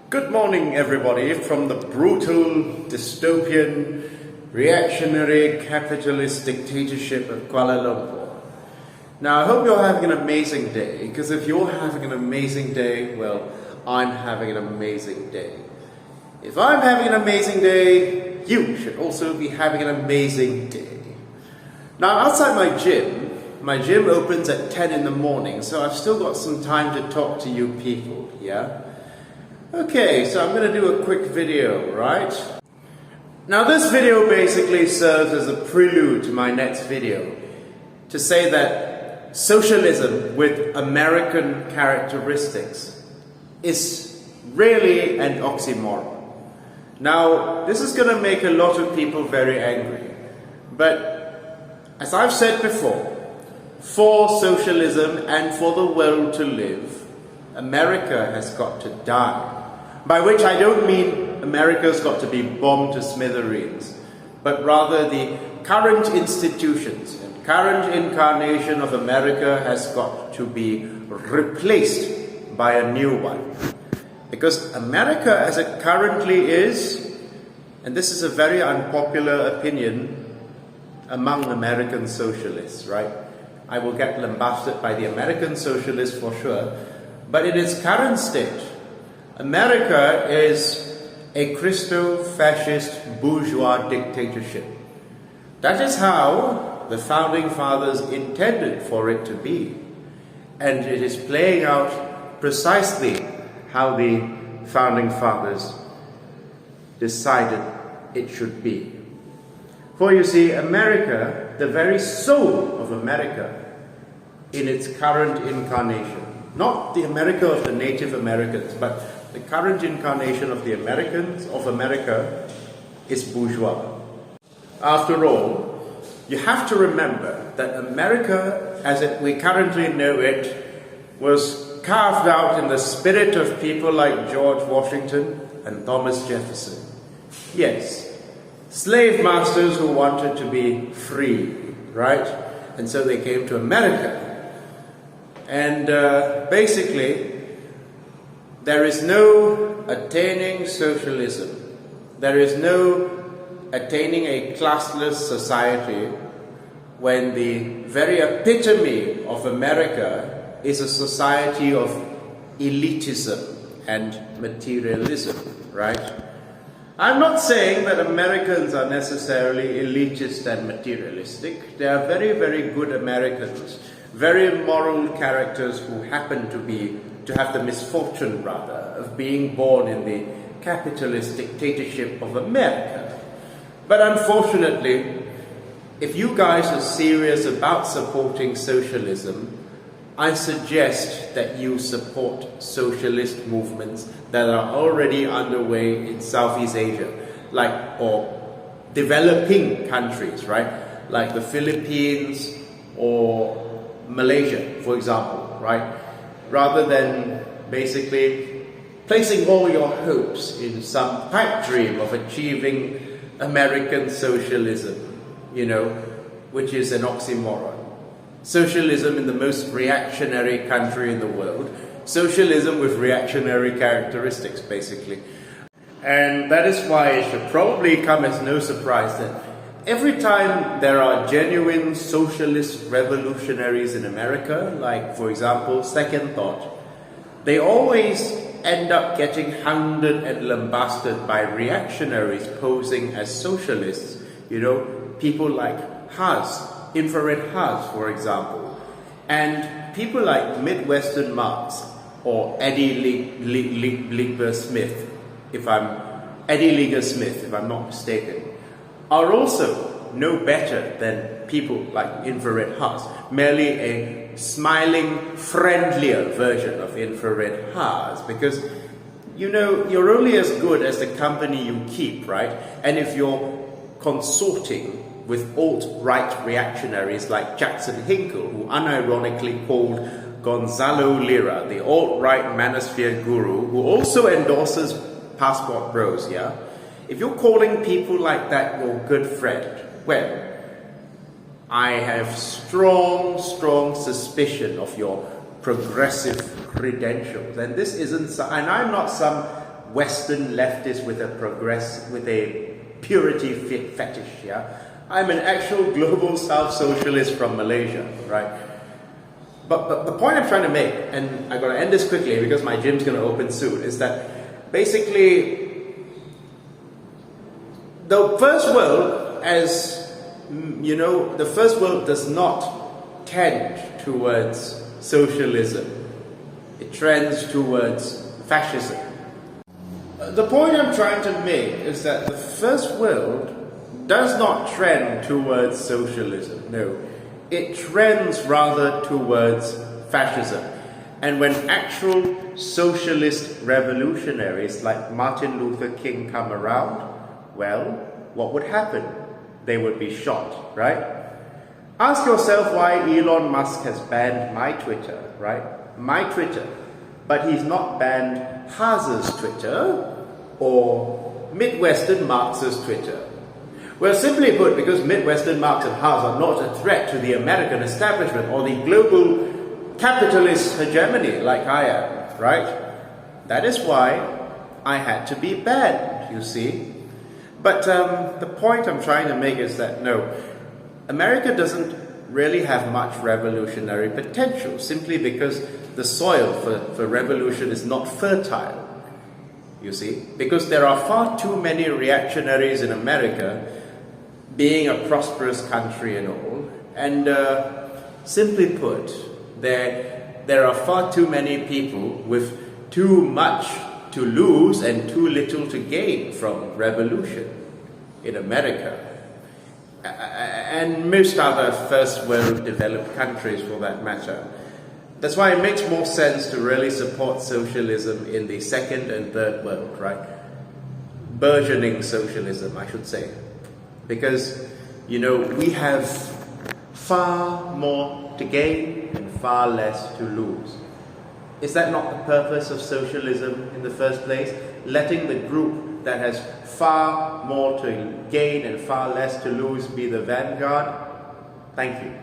Good morning, everybody, from the brutal, dystopian, reactionary, capitalist dictatorship of Kuala Lumpur. Now, I hope you're having an amazing day, because if you're having an amazing day, well, I'm having an amazing day. If I'm having an amazing day, you should also be having an amazing day. Now, outside my gym opens at 10 in the morning, so I've still got some time to talk to you people, yeah? Okay, so I'm going to do a quick video, right? Now this video basically serves as a prelude to my next video, to say that socialism with American characteristics is really an oxymoron. Now, this is going to make a lot of people very angry, but as I've said before, for socialism and for the world to live, America has got to die. By which I don't mean America's got to be bombed to smithereens, but rather the current institutions and current incarnation of America has got to be replaced by a new one. Because America as it currently is, and this is a very unpopular opinion among American socialists, right? I will get lambasted by the American socialists for sure, but in its current state, America is a Christo-fascist bourgeois dictatorship. That is how the Founding Fathers intended for it to be. And it is playing out precisely how the Founding Fathers decided it should be. For you see, America, the very soul of America, in its current incarnation, not the America of the Native Americans, but the current incarnation of the Americans, of America, is bourgeois. After all, you have to remember that America, as we currently know it, was carved out in the spirit of people like George Washington and Thomas Jefferson. Yes, slave masters who wanted to be free, right? And so they came to America. And basically, there is no attaining socialism. There is no attaining a classless society when the very epitome of America is a society of elitism and materialism, right? I'm not saying that Americans are necessarily elitist and materialistic. They are very, very good Americans, very moral characters who happen to have the misfortune, rather, of being born in the capitalist dictatorship of America. But unfortunately, if you guys are serious about supporting socialism, I suggest that you support socialist movements that are already underway in Southeast Asia, or developing countries, right? Like the Philippines or Malaysia, for example, right? Rather than basically placing all your hopes in some pipe dream of achieving American socialism, which is an oxymoron. Socialism in the most reactionary country in the world. Socialism with reactionary characteristics, basically. And that is why it should probably come as no surprise that every time there are genuine socialist revolutionaries in America, like, for example, Second Thought, they always end up getting hounded and lambasted by reactionaries posing as socialists. People like Infrared Haas, for example, and people like Midwestern Marx or Eddie Lieger Smith, if I'm not mistaken, are also no better than people like Infrared Haas, merely a smiling, friendlier version of Infrared Haas, because you're only as good as the company you keep, right? And if you're consorting with alt-right reactionaries like Jackson Hinkle, who unironically called Gonzalo Lira the alt-right manosphere guru, who also endorses Passport Bros, yeah? If you're calling people like that your good friend, well, I have strong suspicion of your progressive credentials. And this isn't, and I'm not some Western leftist with a purity fetish, yeah? I'm an actual global South socialist from Malaysia, right? But the point I'm trying to make, and I'm going to end this quickly because my gym's going to open soon, is that basically the first world, as you know, the first world does not tend towards socialism. It trends towards fascism. The point I'm trying to make is that the first world does not trend towards socialism. No, it trends rather towards fascism. And when actual socialist revolutionaries like Martin Luther King come around, well, what would happen? They would be shot, right? Ask yourself why Elon Musk has banned my Twitter, right? My Twitter. But he's not banned Haas's Twitter or Midwestern Marx's Twitter. Well, simply put, because Midwestern Marx and Haas are not a threat to the American establishment or the global capitalist hegemony like I am, right? That is why I had to be banned, you see. But the point I'm trying to make is that no, America doesn't really have much revolutionary potential simply because the soil for revolution is not fertile, you see. Because there are far too many reactionaries in America, being a prosperous country and all, and simply put, there are far too many people with too much to lose and too little to gain from revolution in America, and most other first world developed countries for that matter. That's why it makes more sense to really support socialism in the second and third world, right? Burgeoning socialism, I should say. Because, you know, we have far more to gain and far less to lose. Is that not the purpose of socialism in the first place? Letting the group that has far more to gain and far less to lose be the vanguard? Thank you.